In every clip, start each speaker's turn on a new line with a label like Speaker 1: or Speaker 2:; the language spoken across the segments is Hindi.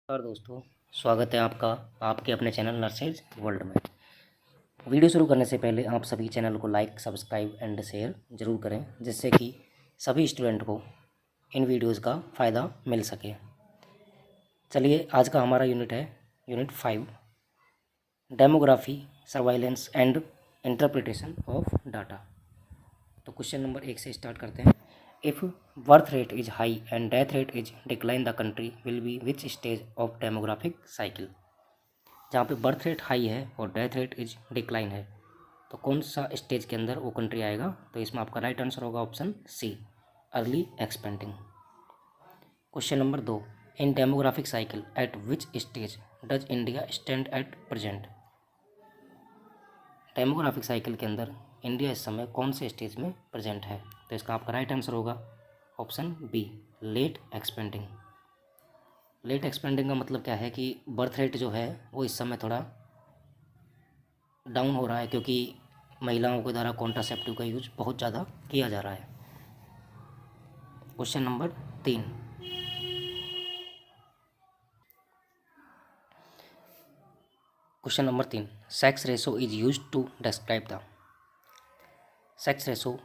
Speaker 1: नमस्कार दोस्तों, स्वागत है आपका आपके अपने चैनल नर्सेज वर्ल्ड में। वीडियो शुरू करने से पहले आप सभी चैनल को लाइक, सब्सक्राइब एंड शेयर ज़रूर करें, जिससे कि सभी स्टूडेंट को इन वीडियोज़ का फ़ायदा मिल सके। चलिए, आज का हमारा यूनिट है unit 5, demography, surveillance and interpretation of data. तो क्वेश्चन नंबर 1 से स्टार्ट करते हैं। If birth rate is high and death rate is decline, the country will be which stage of demographic cycle. जहाँ पे बर्थ रेट हाई है और डेथ रेट इज डिक्लाइन है, तो कौन सा स्टेज के अंदर वो कंट्री आएगा? तो इसमें आपका राइट आंसर होगा option C, early expanding. Question number 2, in demographic cycle at which stage does India stand at present. Demographic cycle के अंदर इंडिया इस समय कौन से स्टेज में प्रेजेंट है? तो इसका आपका राइट आंसर होगा option B, late expanding. Late expanding का मतलब क्या है कि बर्थ रेट जो है वो इस समय थोड़ा डाउन हो रहा है, क्योंकि महिलाओं के द्वारा कॉन्ट्रासेप्टिव का यूज बहुत ज़्यादा किया जा रहा है। Question number 3, sex ratio is used to describe the. Sex ratio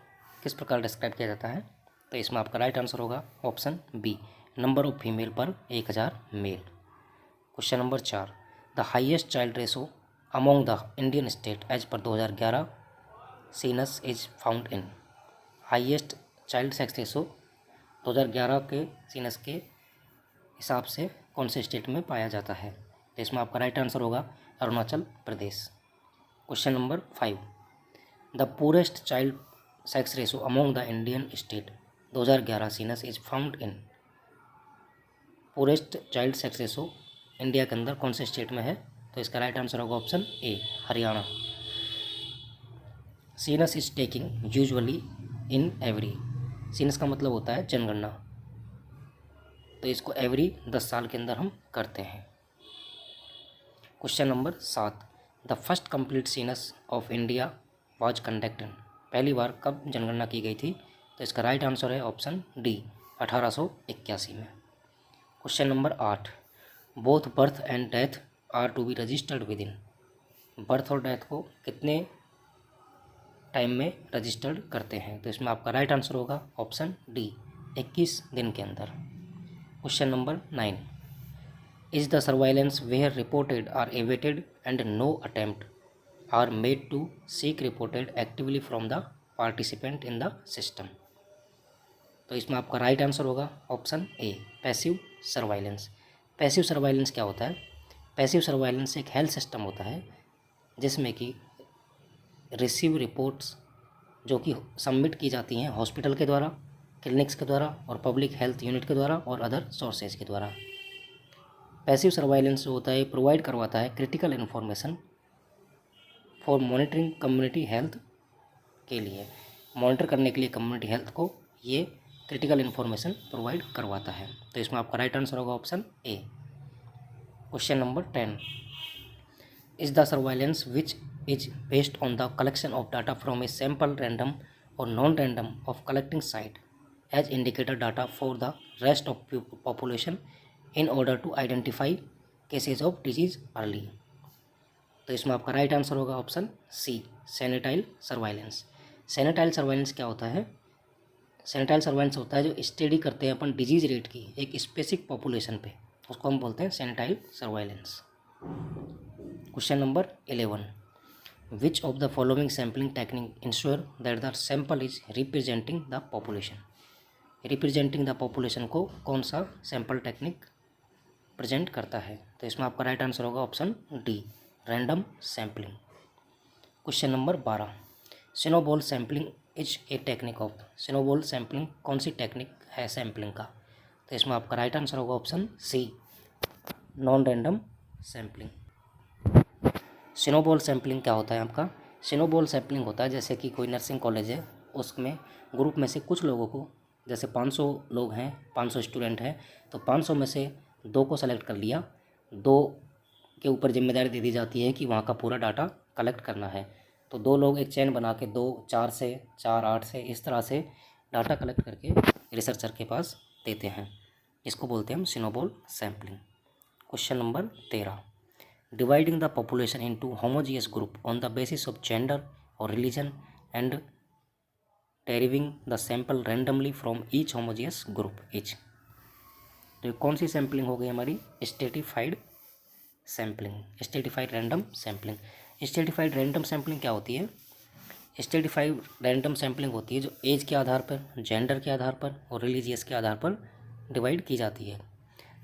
Speaker 1: किस प्रकार डिस्क्राइब किया जाता है? तो इसमें आपका राइट आंसर होगा option B, number of female per 1000 male. Question number 4, the highest child ratio among the Indian state as per 2011 census is found in. Highest child sex ratio 2011 के सीनस के हिसाब से कौन से स्टेट में पाया जाता है? तो इसमें आपका राइट आंसर होगा Arunachal Pradesh. Question number 5, the poorest child sex ratio among the Indian state 2011 census is found in. Poorest child sex ratio India के अंदर कौन से स्टेट में है? तो इसका राइट आंसर होगा option A, Haryana. Census is taking usually in every. Census का मतलब होता है जनगणना, तो इसको एवरी 10 साल के अंदर हम करते हैं। Question number 7, the first complete census of India was conducted. पहली बार कब जनगणना की गई थी? तो इसका राइट आंसर है ऑप्शन डी, 1881 में। Question number 8, both birth and death are to be registered within. Birth और डेथ को कितने टाइम में रजिस्टर्ड करते हैं? तो इसमें आपका राइट आंसर होगा ऑप्शन डी, 21 दिन के अंदर। Question number 9, is the surveillance where reported are awaited and no attempt are made to seek reported actively from the participant in the system. तो इसमें आपका राइट आंसर होगा option A, passive surveillance. Passive surveillance क्या होता है? पैसिव सर्वाइलेंस एक हेल्थ सिस्टम होता है जिसमें कि रिसीव रिपोर्ट्स जो कि सबमिट की जाती हैं हॉस्पिटल के द्वारा, क्लिनिक्स के द्वारा और पब्लिक हेल्थ यूनिट के द्वारा और अदर सोर्सेज के द्वारा। पैसिव सर्वाइलेंस जो होता है प्रोवाइड करवाता है critical information for monitoring community health के लिए, मॉनिटर करने के लिए कम्युनिटी हेल्थ को ये क्रिटिकल इन्फॉर्मेशन प्रोवाइड करवाता है। तो इसमें आपका राइट आंसर होगा option A. Question number 10, is the surveillance which is based on the collection of data from a sample random और non random of collecting site as indicator data for the rest of population in order to identify cases of disease early. तो इसमें आपका राइट आंसर होगा option C, sentinel surveillance. Sentinel surveillance क्या होता है? सैनिटाइल सर्वाइलेंस होता है जो स्टडी करते हैं अपन डिजीज रेट की एक स्पेसिफिक पॉपुलेशन पे, उसको हम बोलते हैं sentinel surveillance. Question number 11, which of the following sampling technique ensure that the sample is representing the population. Representing the population को कौन सा सैंपल टेक्निक प्रेजेंट करता है? तो इसमें आपका राइट आंसर होगा option D, random sampling. Question number 12, snowball sampling is a technique of. Snowball sampling कौन सी टेक्निक है सैम्पलिंग का? तो इसमें आपका राइट आंसर होगा option C, non random sampling. Snowball sampling क्या होता है आपका? स्नोबॉल सैम्पलिंग होता है जैसे कि कोई नर्सिंग कॉलेज है, उसमें ग्रुप में से कुछ लोगों को, जैसे 500 लोग हैं, 500 स्टूडेंट हैं, तो 500 में से 2 को सेलेक्ट कर लिया, 2 के ऊपर जिम्मेदारी दे दी जाती है कि वहाँ का पूरा डाटा कलेक्ट करना है। तो 2 लोग एक चैन बना के 2 4 से 4 8 से इस तरह से डाटा कलेक्ट करके रिसर्चर के पास देते हैं, इसको बोलते हैं हम snowball sampling. Question number 13, dividing the population into homogeneous group on the basis of gender और religion and deriving the sample randomly from each homogeneous group each. तो ये कौन सी सैम्पलिंग हो गई हमारी? Stratified sampling, stratified random sampling. Stratified random sampling क्या होती है? स्ट्रेटिफाइड रैंडम सैम्पलिंग होती है जो एज के आधार पर, जेंडर के आधार पर और रिलीजियस के आधार पर डिवाइड की जाती है।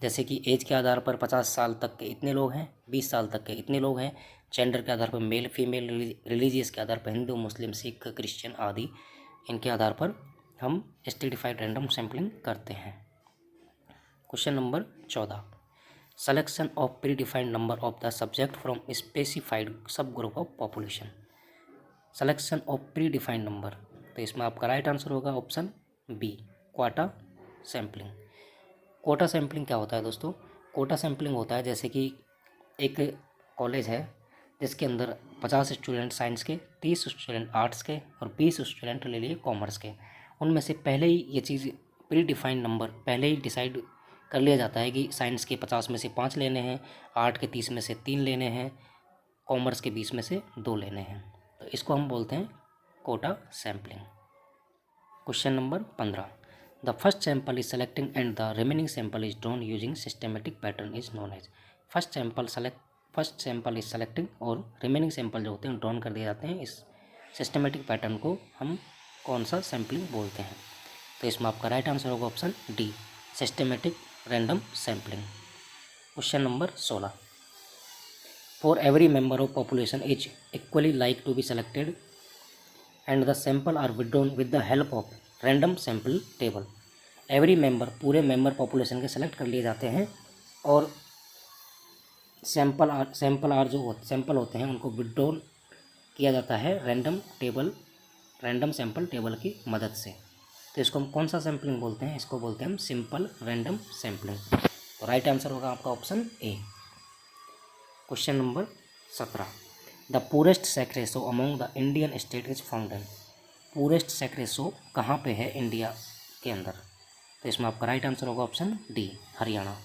Speaker 1: जैसे कि एज के आधार पर 50 साल तक के इतने लोग हैं, 20 साल तक के इतने लोग हैं, जेंडर के आधार पर मेल फीमेल, रिलीजियस के आधार पर हिंदू मुस्लिम सिख क्रिश्चियन आदि, इनके आधार पर हम स्ट्रेटिफाइड रैंडम सैम्पलिंग करते हैं। Question number 14, selection of predefined number of the subject from specified subgroup of population. Selection of predefined number, तो इसमें आपका राइट आंसर होगा option B, quota sampling. Quota sampling क्या होता है दोस्तों? कोटा सैम्पलिंग होता है जैसे कि एक कॉलेज है जिसके अंदर 50 स्टूडेंट साइंस के, 30 स्टूडेंट आर्ट्स के और 20 स्टूडेंट ले लिए कॉमर्स के। उनमें से पहले ही ये चीज़ प्री डिफाइंड नंबर पहले ही डिसाइड कर लिया जाता है कि साइंस के 50 में से 5 लेने हैं, आर्ट के 30 में से 3 लेने हैं, कॉमर्स के 20 में से 2 लेने हैं। तो इसको हम बोलते हैं quota sampling. Question number 15, the first sample is selecting and the remaining sample is drawn using systematic pattern is known as. First sample is selecting और रिमेनिंग सैंपल जो होते हैं ड्रॉन कर दिए जाते हैं। इस सिस्टमेटिक पैटर्न को हम कौन सा सैम्पलिंग बोलते हैं? तो इसमें आपका राइट आंसर होगा option D, systematic random sampling. Question number 16, for every member of population is equally like to be selected and the sample are withdrawn with the help of random sample table. Every member, पूरे मेंबर पॉपुलेशन के सेलेक्ट कर लिए जाते हैं और सैंपल आर जो सैंपल होते हैं उनको विड्रॉल किया जाता है रैंडम सैंपल टेबल की मदद से। तो इसको हम कौन सा सैम्पलिंग बोलते हैं? इसको बोलते हैं हम सिंपल रैंडम सैम्पलिंग। तो राइट आंसर होगा आपका option A. Question number 17, the poorest sex ratio among the Indian state is found in. Poorest sex ratio कहाँ पे है इंडिया के अंदर? तो इसमें आपका राइट आंसर होगा option D, Haryana.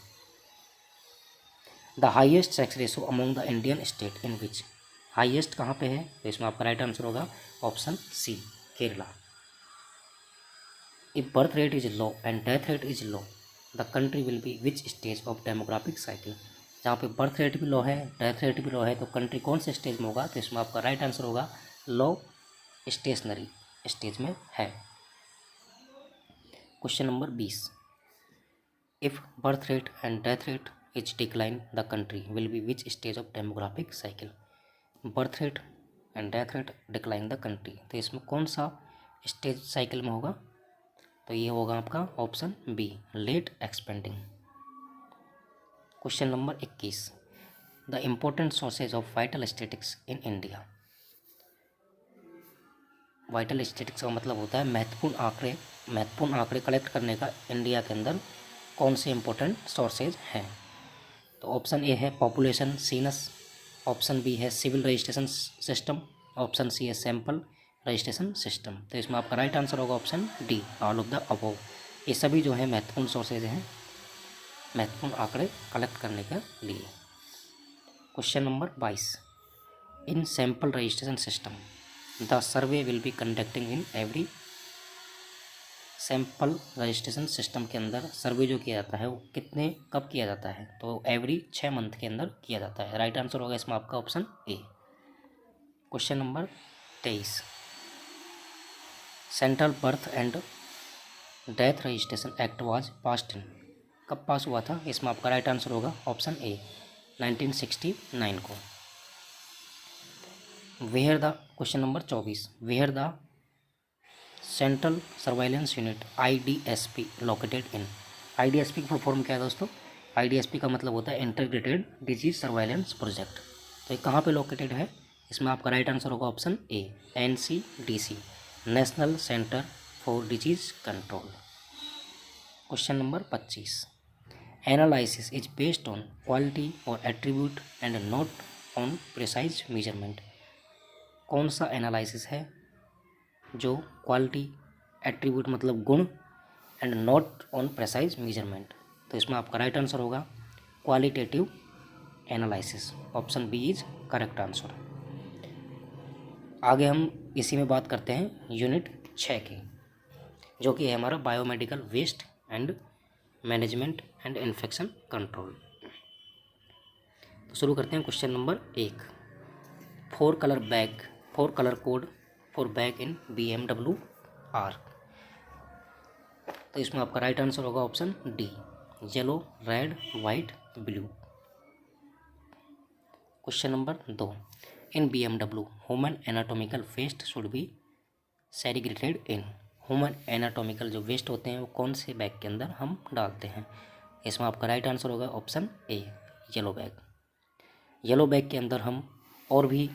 Speaker 1: The highest sex ratio among the Indian state in which. Highest कहाँ पे है? तो इसमें आपका राइट आंसर होगा option C, Kerala. If birth rate is low and death rate is low the country will be which stage of demographic cycle. जहाँ पे बर्थ रेट भी लो है, डेथ रेट भी लो है, तो कंट्री कौन से स्टेज में होगा? तो इसमें आपका राइट आंसर होगा लो स्टेशनरी स्टेज में है। Question number 20, if birth rate and death rate is decline the country will be which stage of demographic cycle. Birth rate and death rate decline the country, तो इसमें कौन सा स्टेज साइकिल में होगा? तो ये होगा आपका option B, late expanding. Question number 21, the important sources of vital statistics in India. Vital statistics का मतलब होता है महत्वपूर्ण आंकड़े कलेक्ट करने का इंडिया के अंदर कौन से इंपॉर्टेंट सोर्सेज हैं? तो ऑप्शन ए है पॉपुलेशन सीनस, ऑप्शन बी है civil registration system, option C है सैंपल रजिस्ट्रेशन सिस्टम। तो इसमें आपका राइट आंसर होगा option D, all of the above. ये सभी जो है महत्वपूर्ण सोर्सेज हैं महत्वपूर्ण आंकड़े कलेक्ट करने के लिए। Question number 22, in sample registration system the survey will be conducting in every. Sample registration system के अंदर सर्वे जो किया जाता है वो कब किया जाता है? तो एवरी 6 मंथ के अंदर किया जाता है। राइट आंसर होगा इसमें आपका option A. Question number 23, central birth and death registration act was passed in. कब पास हुआ था? इसमें आपका राइट आंसर होगा ऑप्शन ए, 1969 को। Were the question number 24, were the central surveillance unit IDSP located in. IDSP की फुल फॉर्म क्या है दोस्तों? IDSP का मतलब होता है इंटीग्रेटेड डिजीज सर्वाइलेंस प्रोजेक्ट। तो ये कहाँ पे लोकेटेड है? इसमें आपका राइट आंसर होगा option A, NCDC, national centre for disease control. Question number 25, analysis is based on quality और attribute and not on precise measurement. कौन सा एनालिसिस है जो क्वालिटी, एट्रीब्यूट मतलब गुण, and not on precise measurement? तो इसमें आपका राइट आंसर होगा qualitative analysis. Option B is correct answer. आगे हम इसी में बात करते हैं यूनिट 6 की, जो कि है हमारा biomedical waste and management and infection control. तो शुरू करते हैं question number 1। 4 colour code for bag in BMW R। तो इसमें आपका राइट आंसर होगा option D, yellow, red, white, blue. Question number 2। In BMW human anatomical waste should be segregated in. Human anatomical जो वेस्ट होते हैं वो कौन से बैग के अंदर हम डालते हैं? इसमें आपका राइट आंसर होगा option A, yellow bag. Yellow bag के अंदर हम और भी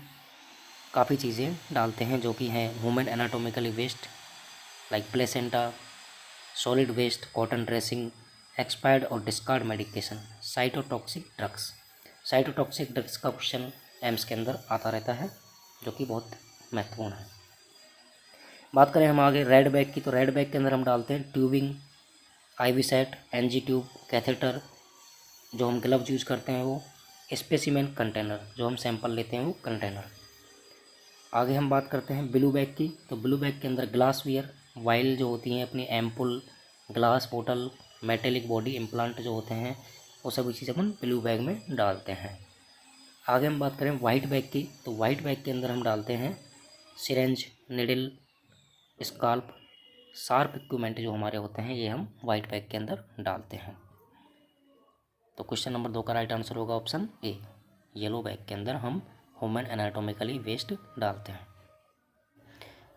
Speaker 1: काफ़ी चीज़ें डालते हैं जो कि हैं human anatomically waste like placenta, solid waste, cotton dressing, expired और discarded medication, cytotoxic drugs. Cytotoxic drugs का क्वेश्चन एम्स के अंदर आता रहता है, जो कि बहुत महत्वपूर्ण है। बात करें हम आगे रेड बैग की, तो रेड बैग के अंदर हम डालते हैं tubing, IV set, NG tube, catheter, जो हम ग्लव्स यूज करते हैं वो, स्पेसिमेन कंटेनर, जो हम सैंपल लेते हैं वो कंटेनर। आगे हम बात करते हैं ब्लू बैग की, तो ब्लू बैग के अंदर ग्लास वियर, वाइल जो होती हैं अपनी एम्पुल, ग्लास बोतल, मेटेलिक बॉडी इम्प्लांट जो होते हैं, वो सभी चीज़ अपन ब्लू बैग में डालते हैं। आगे हम बात करें वाइट बैग की, तो वाइट बैग के अंदर हम डालते हैं syringe, needle, scalp, sharp equipment जो हमारे होते हैं, ये हम वाइट बैग के अंदर डालते हैं। तो क्वेश्चन नंबर 2 का राइट आंसर होगा ऑप्शन ए, येलो बैग के अंदर हम ह्यूमन एनाटॉमिकली वेस्ट डालते हैं।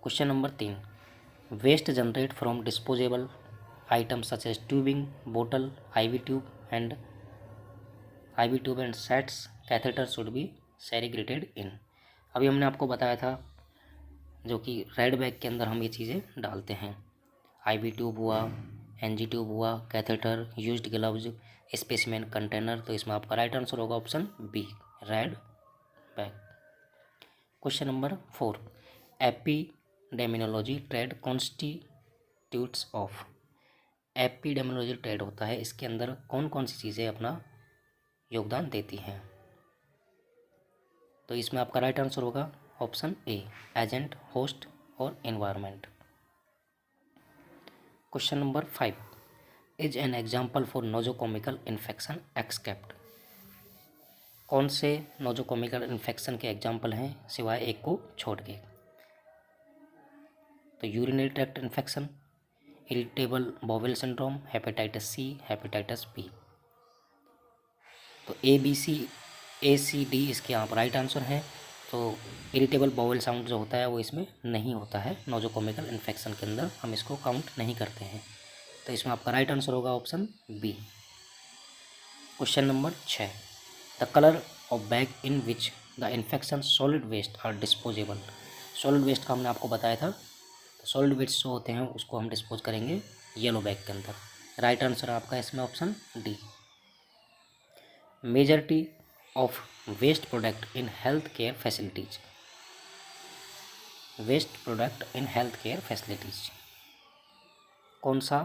Speaker 1: Question number 3। Waste generate from disposable items such as tubing, बोतल, IV tube and sets, catheter should be segregated in. अभी हमने आपको बताया था जो कि रेड बैग के अंदर हम ये चीज़ें डालते हैं, IV ट्यूब हुआ, NG ट्यूब हुआ, catheter, used gloves, specimen container. तो इसमें आपका राइट आंसर होगा option B, red bag. Question number 4। Epidemiology triad constitutes of. Epidemiology triad होता है, इसके अंदर कौन कौन सी चीज़ें अपना योगदान देती हैं? तो इसमें आपका राइट आंसर होगा ऑप्शन ए, एजेंट, होस्ट और environment. Question number 5। Is an example for nosocomial infection except. कौन से नोजोकोमिकल इन्फेक्शन के एग्जाम्पल हैं सिवाय एक को छोड़ के? तो urinary tract infection, irritable bowel syndrome, hepatitis C, hepatitis B। तो ABCD इसके यहाँ पर राइट आंसर है। तो इरिटेबल बाउल साउंड जो होता है वो इसमें नहीं होता है, नोजोकोमिकल इन्फेक्शन के अंदर हम इसको काउंट नहीं करते हैं। तो इसमें आपका राइट आंसर होगा option B. Question number 6। The colour of bag in which the infection solid waste are disposable. Solid waste का हमने आपको बताया था, तो सॉलिड वेस्ट जो होते हैं उसको हम डिस्पोज करेंगे येलो बैग के अंदर। राइट आंसर आपका इसमें option D. Majority of waste product in health care facilities. Waste product in health care facilities कौन सा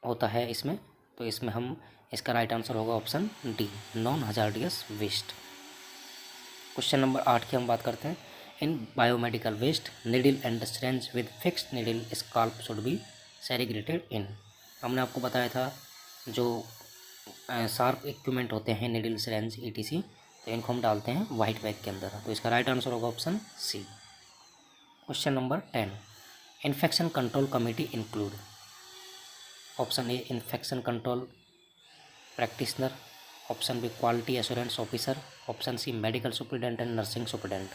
Speaker 1: होता है इसमें? तो इसमें हम इसका राइट आंसर होगा option D, non hazardous waste. Question number 8 की हम बात करते हैं। In biomedical waste needle and syringe with fixed needle scalp should be segregated in. हमने आपको बताया था जो शार्प इक्विपमेंट होते हैं निडल, सिरेंज, ETC, तो इनको हम डालते हैं वाइट बैग के अंदर। तो इसका राइट आंसर होगा option C. Question number 10। Infection control committee include. Option A, infection control practitioner, option B, quality assurance officer, option C, medical superintendent and nursing superintendent.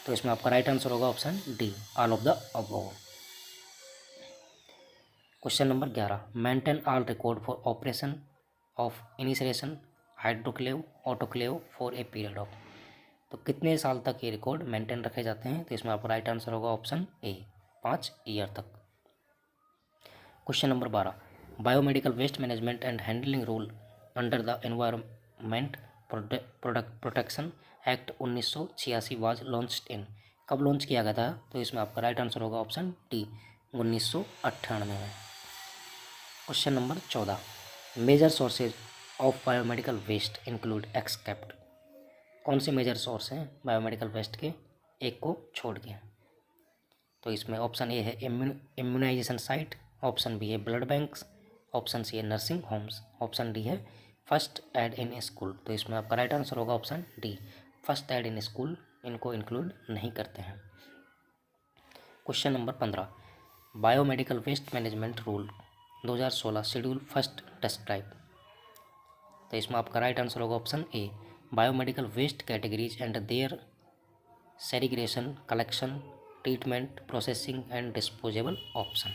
Speaker 1: तो इसमें आपका राइट आंसर होगा option D, all of the above. Question number 11। Maintain all record for operation of incineration hydroclave autoclave for a period of. तो कितने साल तक ये रिकॉर्ड मेंटेन रखे जाते हैं? तो इसमें आपका राइट आंसर होगा ऑप्शन ए, 5 ईयर तक। Question number 12। Biomedical waste management and handling rule under the environment protection act 1986 was launched in. कब लॉन्च किया गया था? तो इसमें आपका राइट आंसर होगा ऑप्शन डी, 1998 में। Question number 14। Major sources of biomedical waste include except. कौन से मेजर सोर्स हैं बायोमेडिकल वेस्ट के, एक को छोड़ के? तो इसमें ऑप्शन ए है इम्यूनाइजेशन साइट, ऑप्शन बी है ब्लड बैंक्स, ऑप्शन सी है नर्सिंग होम्स, ऑप्शन डी है फर्स्ट एड इन स्कूल। तो इसमें आपका राइट आंसर होगा option D, first aid in school, इनको इंक्लूड नहीं करते हैं। Question number 15, biomedical waste management rule 2016 schedule first describe. तो इसमें आपका राइट आंसर होगा option A, biomedical waste categories and their segregation, collection, treatment, processing and disposable option.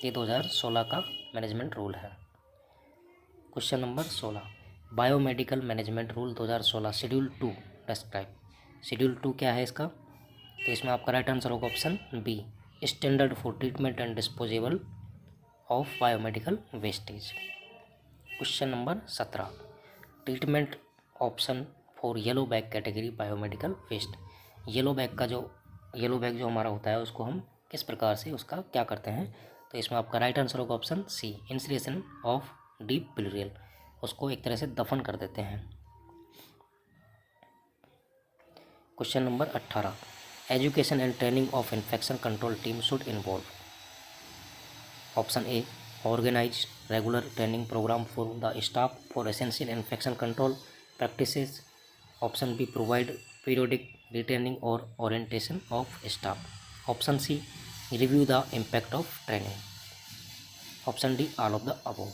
Speaker 1: ये 2016 का मैनेजमेंट रूल है। Question number 16, biomedical management rule 2016 schedule 2 describe. Schedule 2 क्या है इसका? तो इसमें आपका राइट आंसर होगा option B, standard for treatment and disposable of biomedical wastage. Question number 17, treatment option for yellow bag category biomedical waste. Yellow bag जो हमारा होता है उसको हम किस प्रकार से उसका क्या करते हैं? तो इसमें आपका राइट आंसर होगा option C, incineration of deep burial, उसको एक तरह से दफन कर देते हैं। Question number 18, education and training of infection control team should involve. Option A, organise regular training programme for the staff for essential infection control practices, option B, provide periodic retraining और orientation of staff, option C, review the impact of training, option D, all of the above.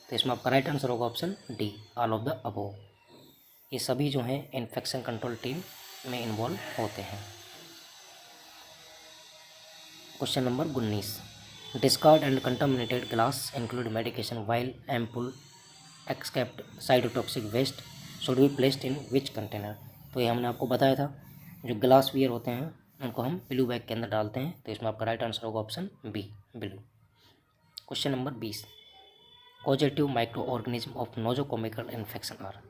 Speaker 1: तो इसमें आपका राइट आंसर होगा option D, all of the above. ये सभी जो हैं इन्फेक्शन कंट्रोल टीम में इन्वॉल्व होते हैं। Question number 19, discarded and contaminated glass include medication vial ampoule except cytotoxic waste should be placed in which container. तो ये हमने आपको बताया था, जो ग्लास वियर होते हैं उनको हम ब्लू बैग के अंदर डालते हैं। तो इसमें आपका राइट आंसर होगा option B, blue. Question number 20, causative micro organism of nosocomial infection are.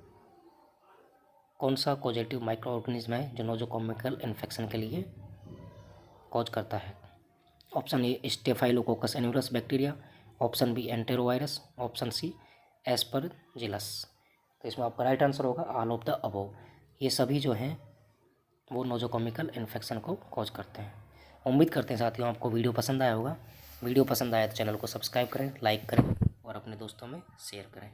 Speaker 1: कौन सा कॉजेटिव माइक्रो ऑर्गेनिज्म है जो नोजोकोमिकल इन्फेक्शन के लिए कॉज करता है? Option A, staphylococcus aureus bacteria, option B, enterovirus, option C, aspergillus. तो इसमें आपका राइट आंसर होगा ऑल ऑफ द अबोव। ये सभी जो हैं वो नोजोकोमिकल इन्फेक्शन को कॉज करते हैं। उम्मीद करते हैं साथियों आपको वीडियो पसंद आया होगा। वीडियो पसंद आया तो चैनल को सब्सक्राइब करें, लाइक करें और अपने दोस्तों में शेयर करें।